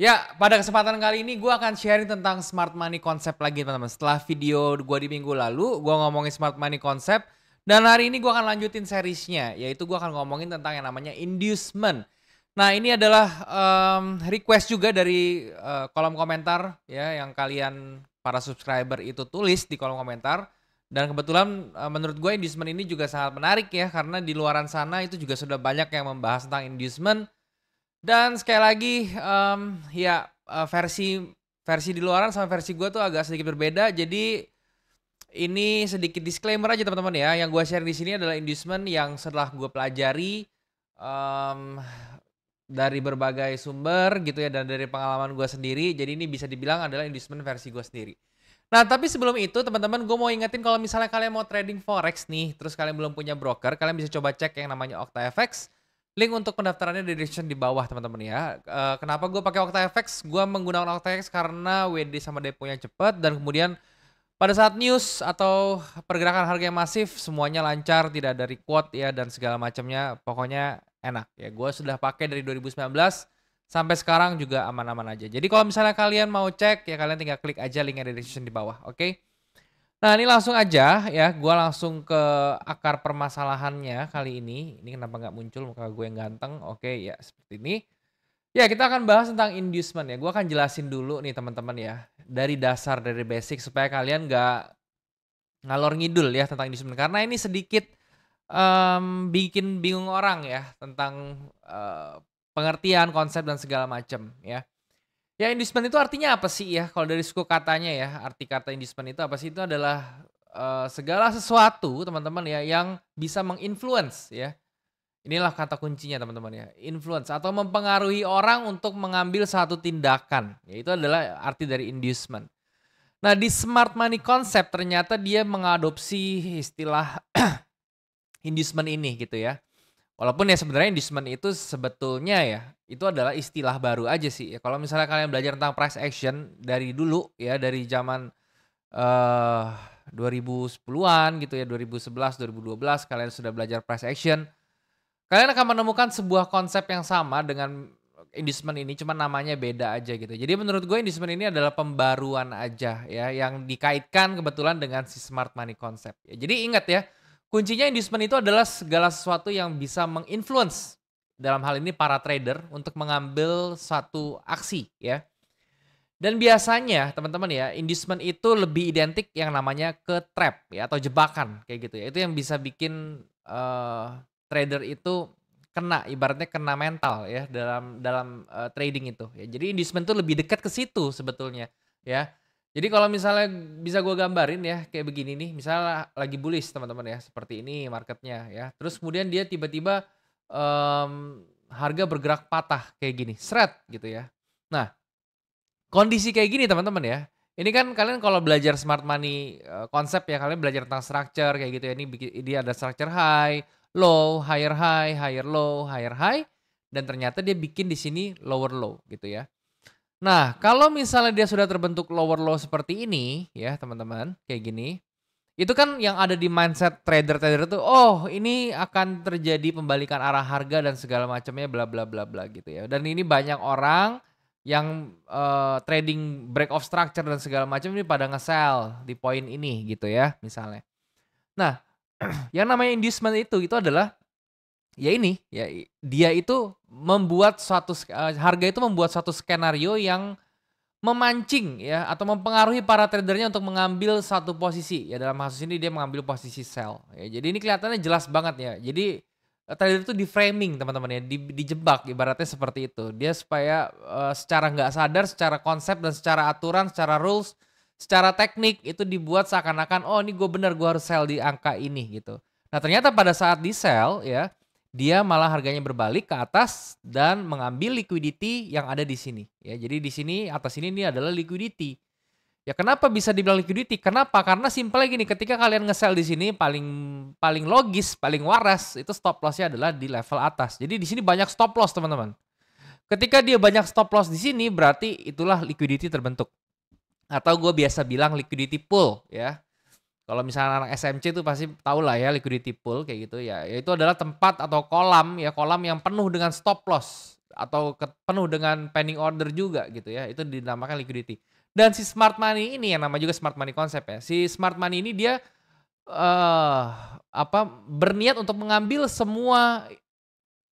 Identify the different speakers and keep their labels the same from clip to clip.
Speaker 1: Ya, pada kesempatan kali ini gue akan sharing tentang smart money concept lagi teman-teman. Setelah video gue di minggu lalu, gue ngomongin smart money concept. Dan hari ini gue akan lanjutin seriesnya, yaitu gue akan ngomongin tentang yang namanya inducement. Nah, ini adalah request juga dari kolom komentar ya, yang kalian para subscriber itu tulis di kolom komentar. Dan kebetulan menurut gue inducement ini juga sangat menarik ya, karena di luaran sana itu juga sudah banyak yang membahas tentang inducement. Dan sekali lagi, ya, versi versi di luaran sama versi gue tuh agak sedikit berbeda. Jadi ini sedikit disclaimer aja teman-teman ya. Yang gue share di sini adalah inducement yang setelah gue pelajari mmm, dari berbagai sumber gitu ya, dan dari pengalaman gue sendiri. Jadi ini bisa dibilang adalah inducement versi gue sendiri. Nah, tapi sebelum itu teman-teman, gue mau ingetin kalau misalnya kalian mau trading forex nih, terus kalian belum punya broker, kalian bisa coba cek yang namanya OctaFX. Link untuk pendaftarannya di description di bawah teman-teman ya. Kenapa gue pakai OctaFX? Gue menggunakan OctaFX karena WD sama deponya cepet, dan kemudian pada saat news atau pergerakan harga yang masif semuanya lancar, tidak ada requote ya dan segala macamnya, pokoknya enak ya. Gue sudah pakai dari 2019 sampai sekarang juga aman-aman aja. Jadi kalau misalnya kalian mau cek ya, kalian tinggal klik aja linknya di description di bawah, oke? Nah, ini langsung aja ya, gue langsung ke akar permasalahannya kali ini. Ini kenapa nggak muncul muka gue yang ganteng? Oke, ya seperti ini. Ya, kita akan bahas tentang inducement ya. Gue akan jelasin dulu nih teman-teman ya, dari dasar, dari basic supaya kalian nggak ngalor ngidul ya tentang inducement. Karena ini sedikit bikin bingung orang ya tentang pengertian, konsep dan segala macam ya. Ya, inducement itu artinya apa sih ya? Kalau dari suku katanya ya, arti kata inducement itu apa sih? Itu adalah segala sesuatu teman-teman ya yang bisa menginfluence ya. Inilah kata kuncinya teman-teman ya, influence atau mempengaruhi orang untuk mengambil satu tindakan, ya itu adalah arti dari inducement. Nah, di smart money concept ternyata dia mengadopsi istilah inducement ini gitu ya. Walaupun ya sebenarnya inducement itu sebetulnya ya, itu adalah istilah baru aja sih ya. Kalau misalnya kalian belajar tentang price action dari dulu ya, dari zaman 2010-an gitu ya, 2011, 2012 kalian sudah belajar price action. Kalian akan menemukan sebuah konsep yang sama dengan inducement ini, cuma namanya beda aja gitu. Jadi menurut gue inducement ini adalah pembaruan aja ya, yang dikaitkan kebetulan dengan si smart money concept. Ya, jadi ingat ya, kuncinya inducement itu adalah segala sesuatu yang bisa menginfluence, dalam hal ini para trader, untuk mengambil satu aksi ya. Dan biasanya teman-teman ya, inducement itu lebih identik yang namanya ke trap ya, atau jebakan kayak gitu ya. Itu yang bisa bikin trader itu kena, ibaratnya kena mental ya dalam dalam trading itu ya. Jadi inducement itu lebih dekat ke situ sebetulnya ya. Jadi kalau misalnya bisa gue gambarin ya kayak begini nih, misalnya lagi bullish teman-teman ya, seperti ini marketnya ya. Terus kemudian dia tiba-tiba harga bergerak patah kayak gini, seret gitu ya. Nah, kondisi kayak gini teman-teman ya, ini kan kalian kalau belajar smart money, konsep ya, kalian belajar tentang structure kayak gitu ya, ini dia ada structure high, low, higher low, higher high, dan ternyata dia bikin di sini lower low gitu ya. Nah, kalau misalnya dia sudah terbentuk lower low seperti ini ya teman-teman, kayak gini, itu kan yang ada di mindset trader-trader itu, oh ini akan terjadi pembalikan arah harga dan segala macamnya bla bla bla bla gitu ya. Dan ini banyak orang yang trading break of structure dan segala macam ini pada nge-sell di poin ini gitu ya misalnya. Nah, yang namanya inducement itu adalah ya ini ya dia itu membuat harga itu membuat suatu skenario yang memancing ya atau mempengaruhi para tradernya untuk mengambil satu posisi, ya dalam kasus ini dia mengambil posisi sell ya. Jadi ini kelihatannya jelas banget ya. Jadi trader itu di-framing teman-teman ya, dijebak ibaratnya seperti itu. Dia supaya secara nggak sadar, secara konsep dan secara aturan, secara rules, secara teknik itu dibuat seakan-akan, oh ini gue bener gue harus sell di angka ini gitu. Nah ternyata pada saat di-sell ya, dia malah harganya berbalik ke atas dan mengambil liquidity yang ada di sini ya. Jadi di sini atas ini adalah liquidity. Ya kenapa bisa dibilang liquidity? Kenapa? Karena simpelnya gini, ketika kalian nge-sell di sini paling paling logis, paling waras itu stop loss-nya adalah di level atas. Jadi di sini banyak stop loss, teman-teman. Ketika dia banyak stop loss di sini berarti itulah liquidity terbentuk. Atau gue biasa bilang liquidity pool ya. Kalau misalnya anak SMC itu pasti tahu lah ya liquidity pool kayak gitu ya. Itu adalah tempat atau kolam ya, kolam yang penuh dengan stop loss. penuh dengan pending order juga gitu ya. Itu dinamakan liquidity. Dan si smart money ini yang namanya juga smart money konsep ya. Si smart money ini dia eh berniat untuk mengambil semua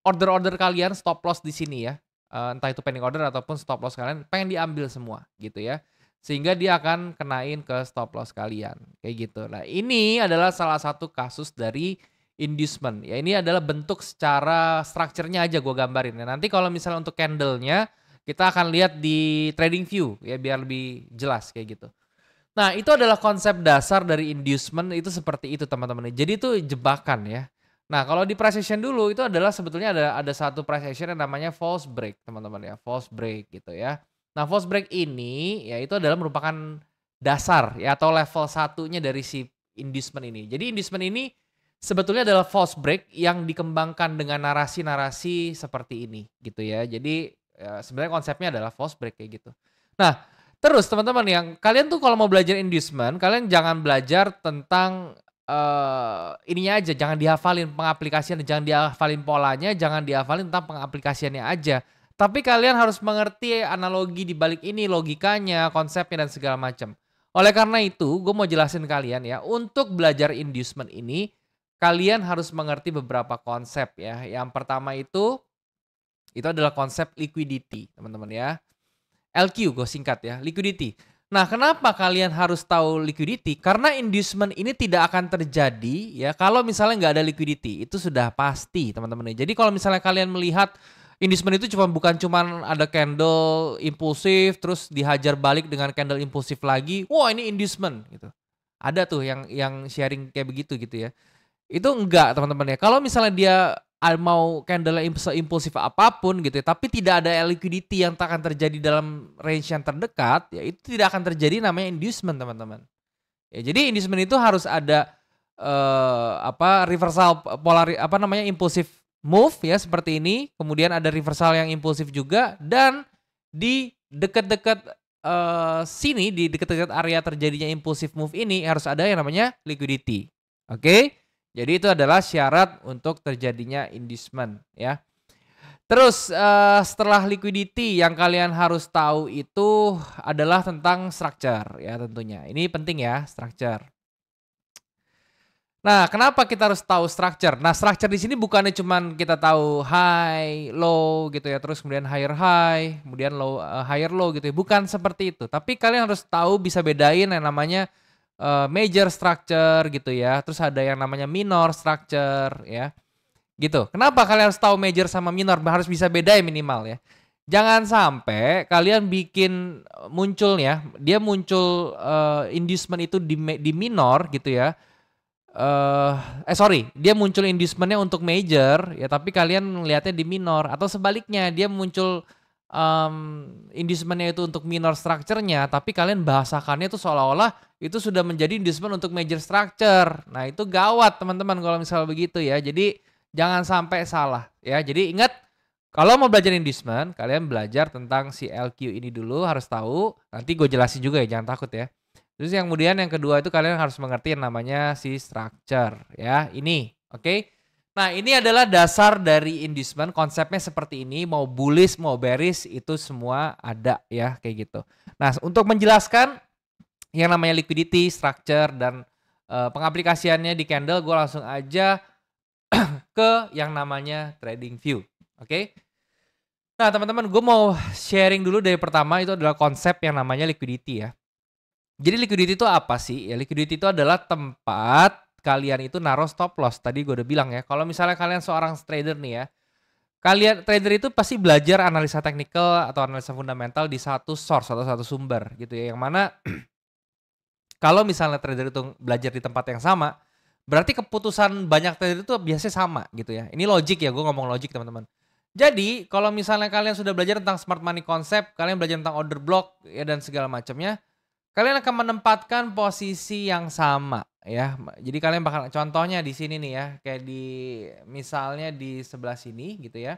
Speaker 1: order-order kalian stop loss di sini ya. Entah itu pending order ataupun stop loss kalian pengen diambil semua gitu ya. Sehingga dia akan kenain ke stop loss kalian kayak gitu. Nah, ini adalah salah satu kasus dari inducement. Ya ini adalah bentuk secara strukturnya aja gue gambarin. Nah, nanti kalau misalnya untuk candlenya kita akan lihat di trading view ya biar lebih jelas kayak gitu. Nah, itu adalah konsep dasar dari inducement itu seperti itu teman-teman. Jadi itu jebakan ya. Nah, kalau di price action dulu itu adalah sebetulnya ada satu price action yang namanya false break, teman-teman ya, false break gitu ya. Nah, false break ini ya itu adalah merupakan dasar ya atau level satunya dari si inducement ini. Jadi inducement ini sebetulnya adalah false break yang dikembangkan dengan narasi-narasi seperti ini gitu ya. Jadi ya, sebenarnya konsepnya adalah false break kayak gitu. Nah, terus teman-teman yang kalian tuh kalau mau belajar inducement, kalian jangan belajar tentang ininya aja, jangan dihafalin pengaplikasian, jangan dihafalin polanya, jangan dihafalin tentang pengaplikasiannya aja. Tapi kalian harus mengerti analogi di balik ini, logikanya, konsepnya dan segala macam. Oleh karena itu, gue mau jelasin kalian ya, untuk belajar inducement ini, kalian harus mengerti beberapa konsep ya. Yang pertama itu adalah konsep liquidity, teman-teman ya. LQ gue singkat ya, liquidity. Nah, kenapa kalian harus tahu liquidity? Karena inducement ini tidak akan terjadi ya kalau misalnya nggak ada liquidity. Itu sudah pasti teman-teman. Jadi kalau misalnya kalian melihat inducement itu bukan cuma ada candle impulsif terus dihajar balik dengan candle impulsif lagi. Wah, ini inducement gitu. Ada tuh yang sharing kayak begitu gitu ya. Itu enggak teman-teman ya. Kalau misalnya dia mau candle impulsif apapun gitu ya, tapi tidak ada liquidity yang tak akan terjadi dalam range yang terdekat, ya itu tidak akan terjadi namanya inducement teman-teman. Ya jadi inducement itu harus ada reversal impulsif move ya seperti ini, kemudian ada reversal yang impulsif juga dan di dekat-dekat sini di dekat-dekat area terjadinya impulsif move ini harus ada yang namanya liquidity. Oke? Jadi itu adalah syarat untuk terjadinya inducement ya. Terus setelah liquidity yang kalian harus tahu itu adalah tentang structure ya tentunya. Ini penting ya, structure. Nah, kenapa kita harus tahu structure? Nah, structure di sini bukannya cuman kita tahu high, low gitu ya, terus kemudian higher high, kemudian low higher low gitu ya. Bukan seperti itu. Tapi kalian harus tahu bisa bedain yang namanya major structure gitu ya. Terus ada yang namanya minor structure ya. Gitu. Kenapa kalian harus tahu major sama minor? Harus bisa bedain minimal ya. Jangan sampai kalian bikin muncul ya. Dia muncul inducement itu di minor gitu ya. Dia muncul inducementnya untuk major ya, tapi kalian melihatnya di minor atau sebaliknya dia muncul inducementnya itu untuk minor structure-nya, tapi kalian bahasakannya itu seolah-olah itu sudah menjadi inducement untuk major structure. Nah itu gawat teman-teman kalau misalnya begitu ya. Jadi jangan sampai salah ya. Jadi ingat kalau mau belajar inducement, kalian belajar tentang si LQ ini dulu harus tahu. Nanti gue jelasin juga ya, jangan takut ya. Terus kemudian yang kedua itu kalian harus mengerti yang namanya si structure ya. Ini, oke? Nah, ini adalah dasar dari inducement, konsepnya seperti ini, mau bullish, mau bearish itu semua ada ya kayak gitu. Nah, untuk menjelaskan yang namanya liquidity, structure dan pengaplikasiannya di candle, gue langsung aja ke yang namanya trading view. Oke? Nah, teman-teman, gue mau sharing dulu dari pertama itu adalah konsep yang namanya liquidity ya. Jadi liquidity itu apa sih? Ya liquidity itu adalah tempat kalian itu naruh stop loss. Tadi gue udah bilang ya, kalau misalnya kalian seorang trader nih ya, kalian trader itu pasti belajar analisa teknikal atau analisa fundamental di satu source atau satu sumber gitu ya. Yang mana kalau misalnya trader itu belajar di tempat yang sama, berarti keputusan banyak trader itu biasanya sama gitu ya. Ini logik ya, gue ngomong logik teman-teman. Jadi kalau misalnya kalian sudah belajar tentang smart money concept, kalian belajar tentang order block ya dan segala macamnya, kalian akan menempatkan posisi yang sama ya. Jadi kalian bakal contohnya di sini nih ya, kayak di misalnya di sebelah sini gitu ya.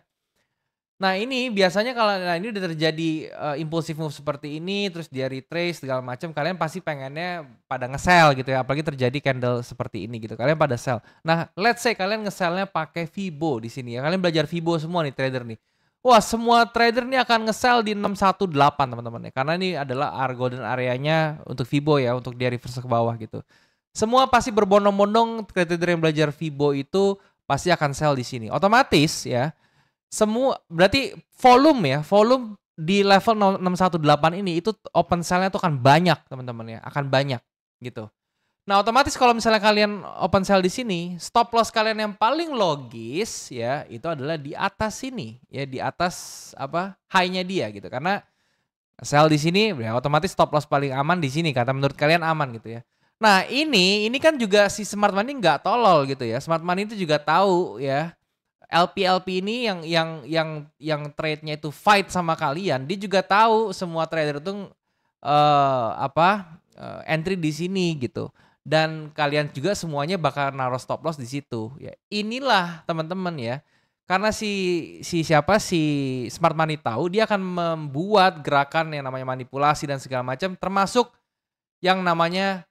Speaker 1: Nah ini biasanya kalau ini udah terjadi impulsive move seperti ini, terus dia retrace segala macam, kalian pasti pengennya pada nge-sell gitu ya. Apalagi terjadi candle seperti ini gitu, kalian pada sell. Nah let's say kalian nge-sellnya pakai Fibo di sini ya. Kalian belajar Fibo semua nih trader nih. Wah, semua trader ini akan nge-sell di 618 teman-teman ya. Karena ini adalah golden area-nya untuk Fibo ya, untuk dia reverse ke bawah gitu. Semua pasti berbondong-bondong trader yang belajar Fibo itu pasti akan sell di sini. Otomatis ya, semua berarti volume di level 618 ini itu open sell-nya tuh akan banyak teman-teman ya, akan banyak gitu. Nah, otomatis kalau misalnya kalian open sell di sini, stop loss kalian yang paling logis ya, itu adalah di atas sini ya, di atas apa? High-nya dia gitu. Karena sell di sini ya otomatis stop loss paling aman di sini kata menurut kalian aman gitu ya. Nah, ini kan juga si smart money nggak tolol gitu ya. Smart money itu juga tahu ya. LP ini yang trade-nya itu fight sama kalian, dia juga tahu semua trader itu entry di sini gitu. Dan kalian juga semuanya bakal naruh stop loss di situ ya. Inilah teman-teman ya. Karena si Smart Money tahu dia akan membuat gerakan yang namanya manipulasi dan segala macam termasuk yang namanya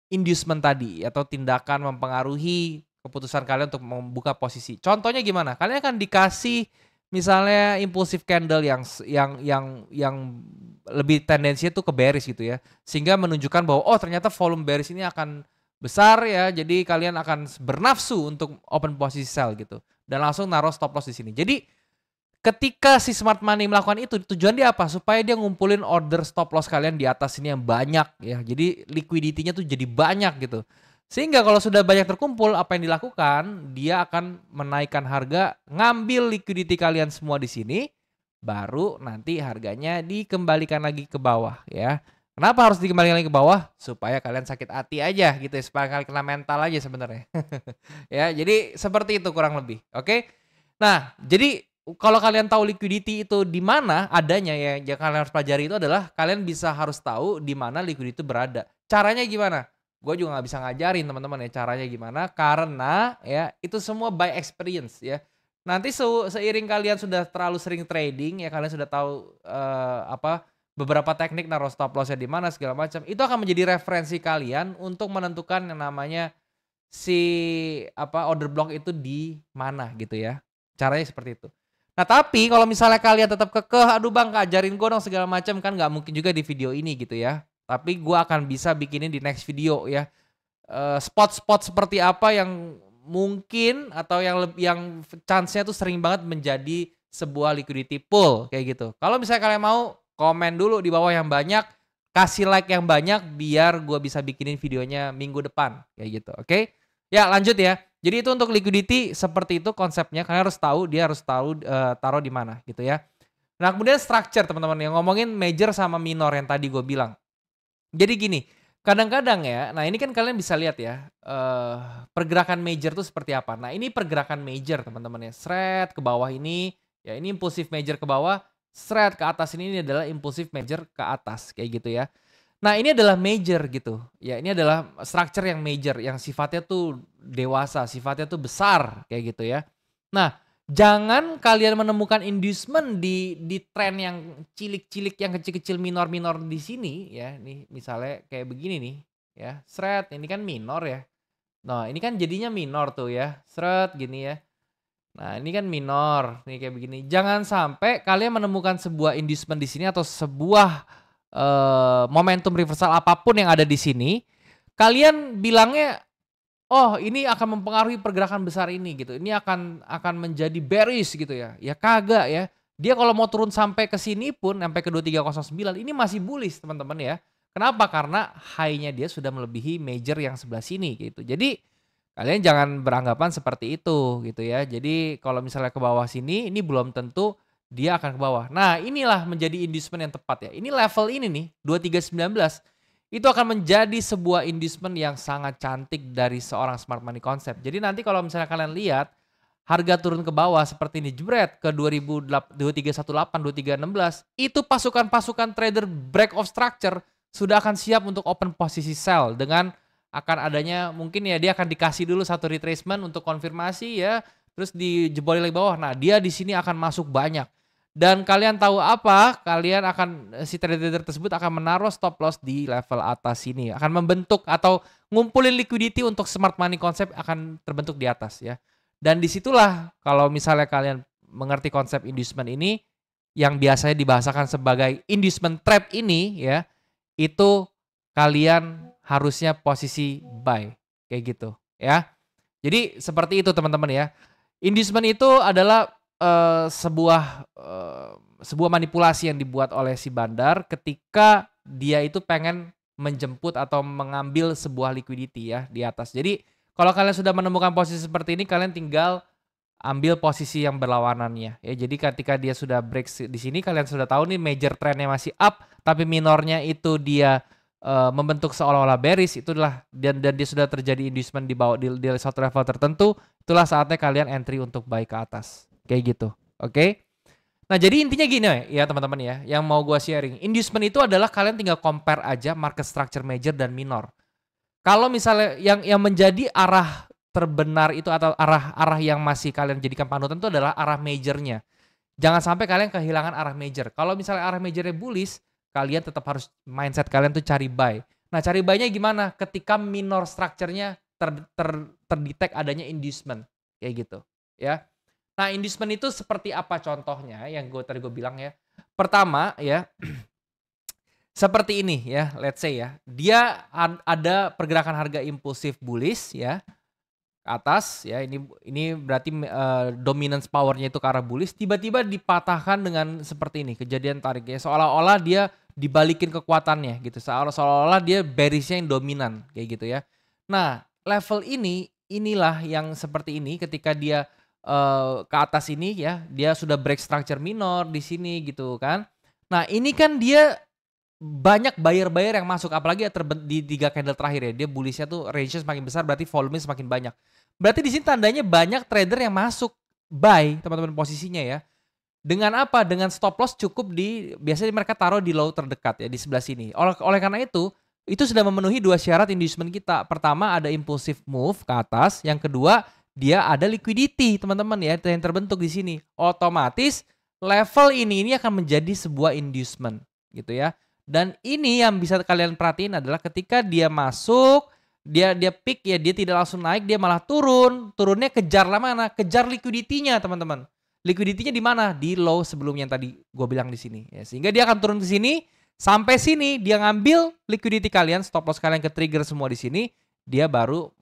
Speaker 1: inducement tadi atau tindakan mempengaruhi keputusan kalian untuk membuka posisi. Contohnya gimana? Kalian akan dikasih misalnya impulsive candle yang lebih tendensinya tuh ke bearish gitu ya. Sehingga menunjukkan bahwa oh ternyata volume bearish ini akan besar ya. Jadi kalian akan bernafsu untuk open posisi sell gitu. Dan langsung naruh stop loss di sini. Jadi ketika si smart money melakukan itu tujuan dia apa? Supaya dia ngumpulin order stop loss kalian di atas ini yang banyak ya. Jadi liquidity-nya tuh jadi banyak gitu. Sehingga kalau sudah banyak terkumpul, apa yang dilakukan? Dia akan menaikkan harga, ngambil liquidity kalian semua di sini, baru nanti harganya dikembalikan lagi ke bawah ya. Kenapa harus dikembalikan lagi ke bawah? Supaya kalian sakit hati aja gitu ya, supaya kalian kena mental aja sebenarnya. Ya, jadi seperti itu kurang lebih. Oke. Nah, jadi kalau kalian tahu liquidity itu di mana adanya ya, yang kalian harus pelajari itu adalah kalian bisa harus tahu di mana liquidity itu berada. Caranya gimana? Gue juga nggak bisa ngajarin teman-teman ya caranya gimana karena ya itu semua by experience ya. Nanti seiring kalian sudah terlalu sering trading ya kalian sudah tahu beberapa teknik naruh stop loss-nya di mana segala macam. Itu akan menjadi referensi kalian untuk menentukan yang namanya order block itu di mana gitu ya. Caranya seperti itu. Nah tapi kalau misalnya kalian tetap kekeh, aduh bang ajarin gue dong segala macam kan nggak mungkin juga di video ini gitu ya. Tapi gue akan bisa bikinin di next video ya. Spot-spot seperti apa yang mungkin atau yang chance-nya tuh sering banget menjadi sebuah liquidity pool kayak gitu. Kalau misalnya kalian mau komen dulu di bawah yang banyak, kasih like yang banyak biar gue bisa bikinin videonya minggu depan kayak gitu. Oke? Ya lanjut ya. Jadi itu untuk liquidity seperti itu konsepnya. Kalian harus tahu dia harus tahu taruh di mana gitu ya. Nah kemudian structure teman-teman yang ngomongin major sama minor yang tadi gue bilang. Jadi gini, kadang-kadang ya, nah ini kan kalian bisa lihat ya, pergerakan major tuh seperti apa. Nah ini pergerakan major teman-teman ya, seret ke bawah ini, ya ini impulsif major ke bawah, seret ke atas ini adalah impulsif major ke atas, kayak gitu ya. Nah ini adalah major gitu, ya ini adalah structure yang major, yang sifatnya tuh dewasa, sifatnya tuh besar, kayak gitu ya. Nah jangan kalian menemukan inducement di tren yang cilik-cilik yang kecil-kecil minor-minor di sini ya. Nih misalnya kayak begini nih ya. Seret ini kan minor ya. Nah, ini kan jadinya minor tuh ya. Seret gini ya. Nah, ini kan minor nih kayak begini. Jangan sampai kalian menemukan sebuah inducement di sini atau sebuah momentum reversal apapun yang ada di sini, kalian bilangnya oh ini akan mempengaruhi pergerakan besar ini gitu. Ini akan menjadi bearish gitu ya. Ya kagak ya. Dia kalau mau turun sampai ke sini pun sampai ke 2309 ini masih bullish teman-teman ya. Kenapa? Karena high-nya dia sudah melebihi major yang sebelah sini gitu. Jadi kalian jangan beranggapan seperti itu gitu ya. Jadi kalau misalnya ke bawah sini ini belum tentu dia akan ke bawah. Nah, inilah menjadi inducement yang tepat ya. Ini level ini nih 2319 itu akan menjadi sebuah inducement yang sangat cantik dari seorang smart money concept. Jadi nanti kalau misalnya kalian lihat harga turun ke bawah seperti ini jebret ke 2318, 2316, itu pasukan-pasukan trader break of structure sudah akan siap untuk open posisi sell dengan akan adanya mungkin ya dia akan dikasih dulu satu retracement untuk konfirmasi ya, terus dijebol lagi bawah. Nah, dia di sini akan masuk banyak. Dan kalian tahu apa? Kalian akan si trader tersebut akan menaruh stop loss di level atas ini, akan membentuk atau ngumpulin liquidity untuk smart money concept akan terbentuk di atas ya. Dan disitulah kalau misalnya kalian mengerti konsep inducement ini yang biasanya dibahasakan sebagai inducement trap ini ya, itu kalian harusnya posisi buy kayak gitu ya. Jadi seperti itu teman-teman ya. Inducement itu adalah sebuah manipulasi yang dibuat oleh si bandar ketika dia itu pengen menjemput atau mengambil sebuah liquidity ya di atas. Jadi kalau kalian sudah menemukan posisi seperti ini, kalian tinggal ambil posisi yang berlawanannya ya. Jadi ketika dia sudah break di sini, kalian sudah tahu nih major trendnya masih up, tapi minornya itu dia membentuk seolah-olah bearish, itulah dan dia sudah terjadi inducement di bawah di satu level tertentu, itulah saatnya kalian entry untuk buy ke atas kayak gitu. Oke. Nah, jadi intinya gini ya teman-teman ya, yang mau gua sharing. Inducement itu adalah kalian tinggal compare aja market structure major dan minor. Kalau misalnya yang menjadi arah terbenar itu atau arah yang masih kalian jadikan panutan itu adalah arah majornya. Jangan sampai kalian kehilangan arah major. Kalau misalnya arah majornya bullish, kalian tetap harus mindset kalian tuh cari buy. Nah, cari buy-nya gimana? Ketika minor structure-nya terdetek adanya inducement kayak gitu, ya. Nah, inducement itu seperti apa contohnya yang tadi gue bilang ya. Pertama ya, seperti ini ya, let's say ya. Dia ada pergerakan harga impulsif bullish ya ke atas ya. Ini berarti dominance powernya itu ke arah bullish, tiba-tiba dipatahkan dengan seperti ini, kejadian tariknya seolah-olah dia dibalikin kekuatannya gitu. Seolah-olah dia bearishnya yang dominan kayak gitu ya. Nah, level inilah yang seperti ini ketika dia ke atas ini ya, dia sudah break structure minor di sini gitu kan. Nah, ini kan dia banyak buyer-buyer yang masuk, apalagi di 3 candle terakhir ya, dia bullishnya tuh range-nya semakin besar, berarti volume semakin banyak. Berarti di sini tandanya banyak trader yang masuk buy teman-teman posisinya ya. Dengan apa? Dengan stop loss cukup biasanya mereka taruh di low terdekat ya, di sebelah sini. Oleh karena itu sudah memenuhi 2 syarat inducement kita. Pertama ada impulsive move ke atas, yang kedua dia ada liquidity teman-teman ya, yang terbentuk di sini. Otomatis level ini akan menjadi sebuah inducement gitu ya. Dan ini yang bisa kalian perhatiin adalah ketika dia masuk, dia peak ya, dia tidak langsung naik, dia malah turunnya kejar lah mana? Kejar liquidity-nya teman-teman. Liquidity-nya di mana? Di low sebelumnya yang tadi gue bilang di sini. Ya, sehingga dia akan turun ke sini, sampai sini dia ngambil liquidity kalian, stop loss kalian ke trigger semua di sini, dia baru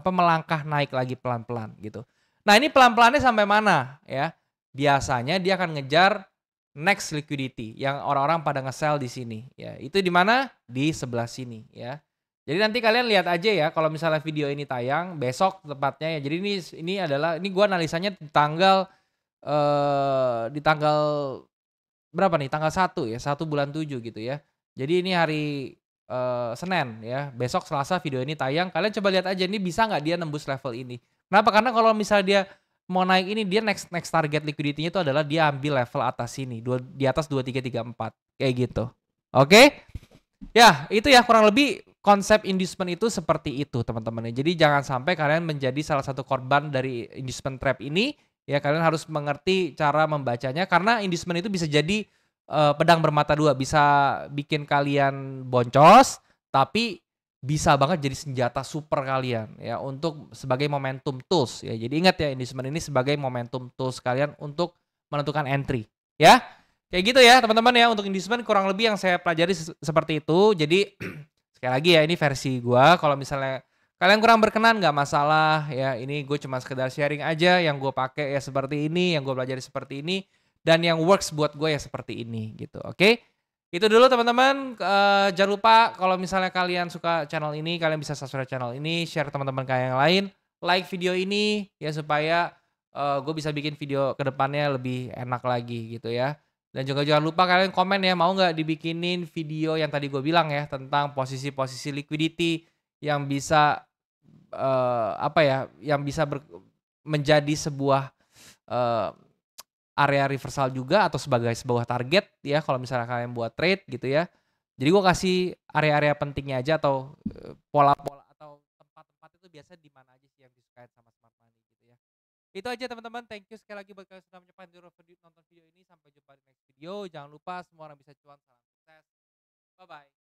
Speaker 1: melangkah naik lagi pelan-pelan gitu. Nah ini pelan-pelannya sampai mana ya? Biasanya dia akan ngejar next liquidity yang orang-orang pada nge-sell di sini ya. Itu di mana? Di sebelah sini ya. Jadi nanti kalian lihat aja ya kalau misalnya video ini tayang besok tepatnya ya. Jadi ini gua analisanya di tanggal berapa nih? Tanggal 1 ya, 1 bulan 7 gitu ya. Jadi ini hari Senin ya. Besok Selasa video ini tayang. Kalian coba lihat aja ini bisa nggak dia nembus level ini. Kenapa? Karena kalau misalnya dia mau naik ini, dia next target liquidity-nya itu adalah dia ambil level atas sini, di atas 2334 kayak gitu. Oke? Ya, itu ya kurang lebih konsep inducement itu seperti itu teman-teman. Jadi jangan sampai kalian menjadi salah satu korban dari inducement trap ini. Ya, kalian harus mengerti cara membacanya karena inducement itu bisa jadi pedang bermata dua, bisa bikin kalian boncos, tapi bisa banget jadi senjata super kalian ya untuk sebagai momentum tools ya. Jadi ingat ya, inducement ini sebagai momentum tools kalian untuk menentukan entry ya. Kayak gitu ya teman-teman ya, untuk inducement kurang lebih yang saya pelajari seperti itu. Jadi sekali lagi ya, ini versi gua. Kalau misalnya kalian kurang berkenan nggak masalah ya, ini gue cuma sekedar sharing aja yang gue pakai ya seperti ini, yang gue pelajari seperti ini, dan yang works buat gue ya seperti ini gitu. Oke? Itu dulu teman-teman. Jangan lupa kalau misalnya kalian suka channel ini, kalian bisa subscribe channel ini, share teman-teman kalian yang lain, like video ini ya supaya gue bisa bikin video kedepannya lebih enak lagi gitu ya. Dan juga jangan lupa kalian komen ya, mau nggak dibikinin video yang tadi gue bilang ya tentang posisi-posisi liquidity yang bisa yang bisa menjadi sebuah eh, area reversal juga atau sebagai sebuah target ya kalau misalnya kalian buat trade gitu ya. Jadi gue kasih area-area pentingnya aja atau pola-pola atau tempat-tempat itu biasa di mana aja sih yang disukai sama smart money gitu ya. Itu aja teman-teman, thank you sekali lagi buat kalian sudah nonton video ini. Sampai jumpa di next video. Jangan lupa semua orang bisa cuan, salam sukses. Bye bye.